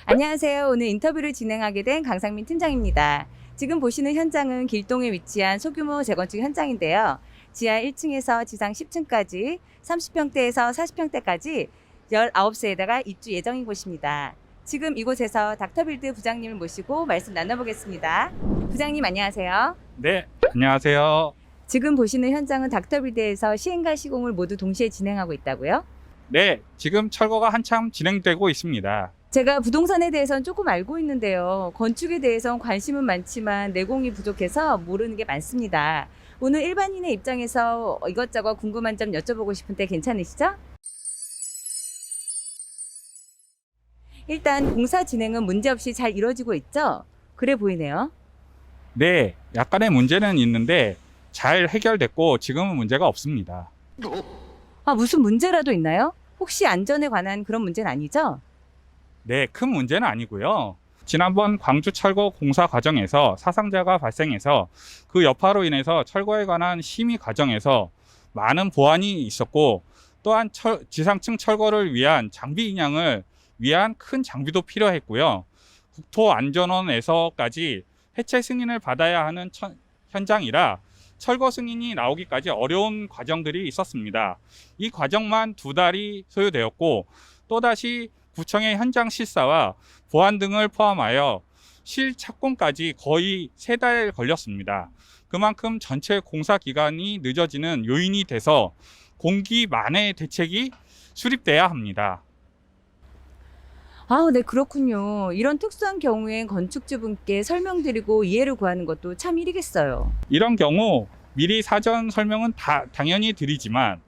안녕하세요. 오늘 인터뷰를 진행하게 된 강상민 팀장입니다. 지금 보시는 현장은 길동에 위치한 소규모 재건축 현장인데요. 지하 1층에서 지상 10층까지 30평대에서 40평대까지 19세에다가 입주 예정인 곳입니다. 지금 이곳에서 닥터빌드 부장님을 모시고 말씀 나눠보겠습니다. 부장님 안녕하세요. 네, 안녕하세요. 지금 보시는 현장은 닥터빌드에서 시행과 시공을 모두 동시에 진행하고 있다고요? 네, 지금 철거가 한참 진행되고 있습니다. 제가 부동산에 대해서는 조금 알고 있는데요. 건축에 대해서는 관심은 많지만 내공이 부족해서 모르는 게 많습니다. 오늘 일반인의 입장에서 이것저것 궁금한 점 여쭤보고 싶은데 괜찮으시죠? 일단 공사 진행은 문제없이 잘 이루어지고 있죠? 그래 보이네요. 네, 약간의 문제는 있는데 잘 해결됐고 지금은 문제가 없습니다. 무슨 문제라도 있나요? 혹시 안전에 관한 그런 문제는 아니죠? 네, 큰 문제는 아니고요. 지난번 광주 철거 공사 과정에서 사상자가 발생해서 그 여파로 인해서 철거에 관한 심의 과정에서 많은 보완이 있었고, 또한 지상층 철거를 위한 장비 인양을 위한 큰 장비도 필요했고요. 국토안전원에서까지 해체 승인을 받아야 하는 현장이라 철거 승인이 나오기까지 어려운 과정들이 있었습니다. 이 과정만 2달이 소요되었고, 또다시 구청의 현장 실사와 보안 등을 포함하여 실착공까지 거의 3달 걸렸습니다. 그만큼 전체 공사 기간이 늦어지는 요인이 돼서 공기 만해 대책이 수립돼야 합니다. 네, 그렇군요. 이런 특수한 경우엔 건축주분께 설명드리고 이해를 구하는 것도 참 일이겠어요. 이런 경우 미리 사전 설명은 당연히 드리지만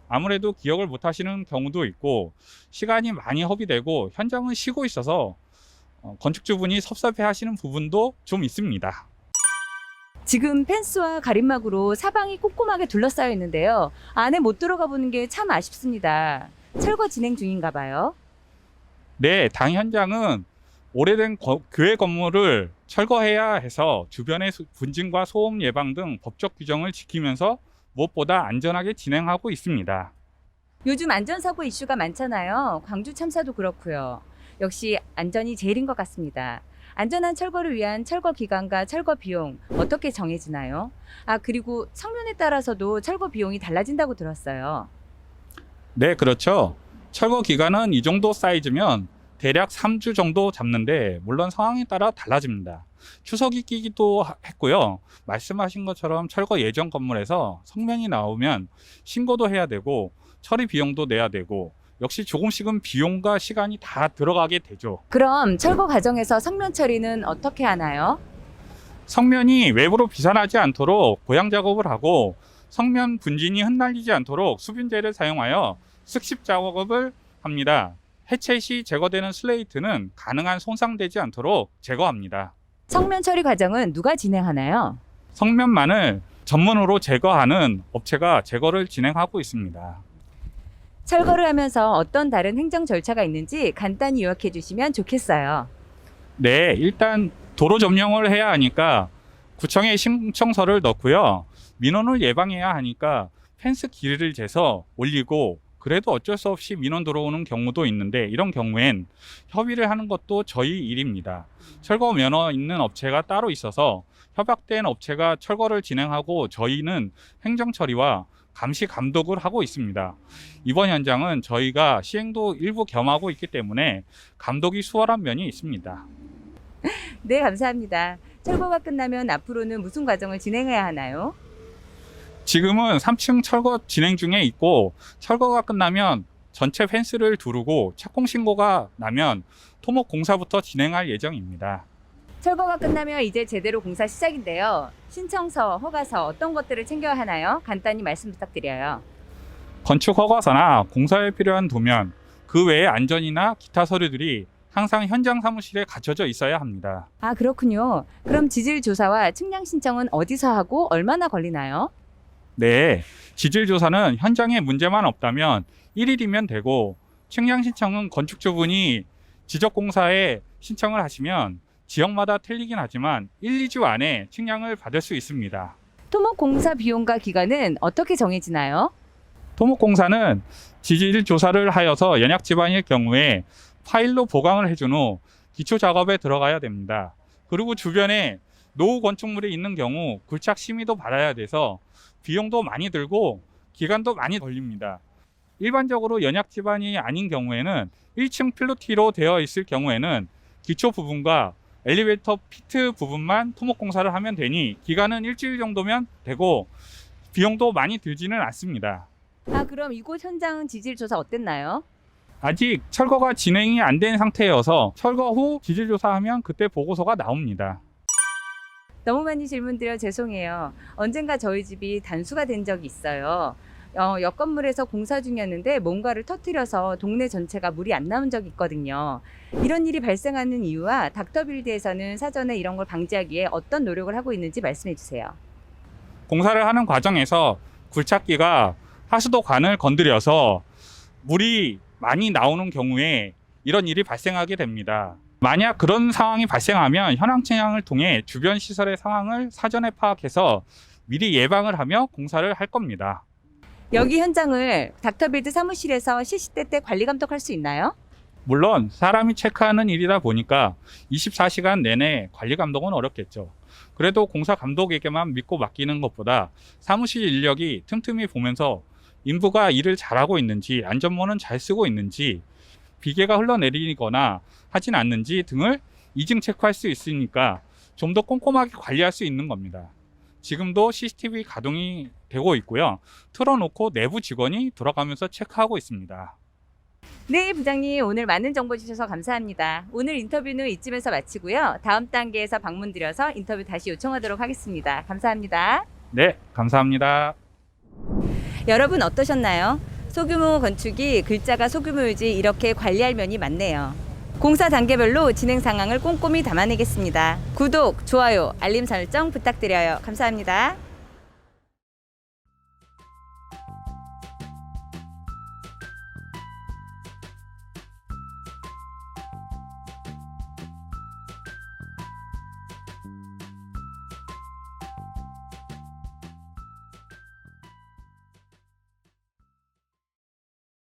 아무래도 기억을 못 하시는 경우도 있고 시간이 많이 허비되고 현장은 쉬고 있어서 건축주분이 섭섭해 하시는 부분도 좀 있습니다. 지금 펜스와 가림막으로 사방이 꼼꼼하게 둘러싸여 있는데요. 안에 못 들어가 보는 게 참 아쉽습니다. 철거 진행 중인가 봐요. 네, 당 현장은 오래된 교회 건물을 철거해야 해서 주변의 분진과 소음 예방 등 법적 규정을 지키면서 무엇보다 안전하게 진행하고 있습니다. 요즘 안전사고 이슈가 많잖아요. 광주 참사도 그렇고요. 역시 안전이 제일인 것 같습니다. 안전한 철거를 위한 철거 기간과 철거 비용 어떻게 정해지나요? 그리고 성면에 따라서도 철거 비용이 달라진다고 들었어요. 네, 그렇죠. 철거 기간은 이 정도 사이즈면 대략 3주 정도 잡는데 물론 상황에 따라 달라집니다. 추석이 끼기도 했고요. 말씀하신 것처럼 철거 예정 건물에서 성면이 나오면 신고도 해야 되고 처리 비용도 내야 되고 역시 조금씩은 비용과 시간이 다 들어가게 되죠. 그럼 철거 과정에서 성면 처리는 어떻게 하나요? 성면이 외부로 비산하지 않도록 보양 작업을 하고 성면 분진이 흩날리지 않도록 수분재를 사용하여 습식 작업을 합니다. 해체 시 제거되는 슬레이트는 가능한 손상되지 않도록 제거합니다. 성면 처리 과정은 누가 진행하나요? 성면만을 전문으로 제거하는 업체가 제거를 진행하고 있습니다. 철거를 하면서 어떤 다른 행정 절차가 있는지 간단히 요약해 주시면 좋겠어요. 네, 일단 도로 점령을 해야 하니까 구청에 신청서를 넣고요. 민원을 예방해야 하니까 펜스 길이를 재서 올리고 그래도 어쩔 수 없이 민원 들어오는 경우도 있는데 이런 경우엔 협의를 하는 것도 저희 일입니다. 철거 면허 있는 업체가 따로 있어서 협약된 업체가 철거를 진행하고 저희는 행정 처리와 감시 감독을 하고 있습니다. 이번 현장은 저희가 시행도 일부 겸하고 있기 때문에 감독이 수월한 면이 있습니다. 네, 감사합니다. 철거가 끝나면 앞으로는 무슨 과정을 진행해야 하나요? 지금은 3층 철거 진행 중에 있고 철거가 끝나면 전체 펜스를 두르고 착공 신고가 나면 토목 공사부터 진행할 예정입니다. 철거가 끝나면 이제 제대로 공사 시작인데요. 신청서, 허가서 어떤 것들을 챙겨야 하나요? 간단히 말씀 부탁드려요. 건축 허가서나 공사에 필요한 도면, 그 외의 안전이나 기타 서류들이 항상 현장 사무실에 갖춰져 있어야 합니다. 그렇군요. 그럼 지질 조사와 측량 신청은 어디서 하고 얼마나 걸리나요? 네, 지질조사는 현장에 문제만 없다면 1일이면 되고 측량 신청은 건축주분이 지적공사에 신청을 하시면 지역마다 틀리긴 하지만 1, 2주 안에 측량을 받을 수 있습니다. 토목공사 비용과 기간은 어떻게 정해지나요? 토목공사는 지질 조사를 하여서 연약 지반일 경우에 파일로 보강을 해준 후 기초 작업에 들어가야 됩니다. 그리고 주변에 노후 건축물이 있는 경우 굴착 심의도 받아야 돼서 비용도 많이 들고 기간도 많이 걸립니다. 일반적으로 연약 지반이 아닌 경우에는 1층 필로티로 되어 있을 경우에는 기초 부분과 엘리베이터 피트 부분만 토목공사를 하면 되니 기간은 일주일 정도면 되고 비용도 많이 들지는 않습니다. 그럼 이곳 현장은 지질 조사 어땠나요? 아직 철거가 진행이 안 된 상태여서 철거 후 지질 조사하면 그때 보고서가 나옵니다. 너무 많이 질문드려 죄송해요. 언젠가 저희 집이 단수가 된 적이 있어요. 옆 건물에서 공사 중이었는데 뭔가를 터뜨려서 동네 전체가 물이 안 나온 적이 있거든요. 이런 일이 발생하는 이유와 닥터빌드에서는 사전에 이런 걸 방지하기 위해 어떤 노력을 하고 있는지 말씀해 주세요. 공사를 하는 과정에서 굴착기가 하수도관을 건드려서 물이 많이 나오는 경우에 이런 일이 발생하게 됩니다. 만약 그런 상황이 발생하면 현황 측량을 통해 주변 시설의 상황을 사전에 파악해서 미리 예방을 하며 공사를 할 겁니다. 여기 현장을 닥터빌드 사무실에서 시시때때 관리 감독할 수 있나요? 물론 사람이 체크하는 일이다 보니까 24시간 내내 관리 감독은 어렵겠죠. 그래도 공사 감독에게만 믿고 맡기는 것보다 사무실 인력이 틈틈이 보면서 인부가 일을 잘하고 있는지, 안전모는 잘 쓰고 있는지, 비계가 흘러내리거나 하진 않는지 등을 이중 체크할 수 있으니까 좀 더 꼼꼼하게 관리할 수 있는 겁니다. 지금도 CCTV 가동이 되고 있고요. 틀어놓고 내부 직원이 돌아가면서 체크하고 있습니다. 네, 부장님 오늘 많은 정보 주셔서 감사합니다. 오늘 인터뷰는 이쯤에서 마치고요. 다음 단계에서 방문 드려서 인터뷰 다시 요청하도록 하겠습니다. 감사합니다. 네, 감사합니다. 여러분 어떠셨나요? 소규모 건축이 글자가 소규모이지 이렇게 관리할 면이 많네요. 공사 단계별로 진행 상황을 꼼꼼히 담아내겠습니다. 구독, 좋아요, 알림 설정 부탁드려요. 감사합니다.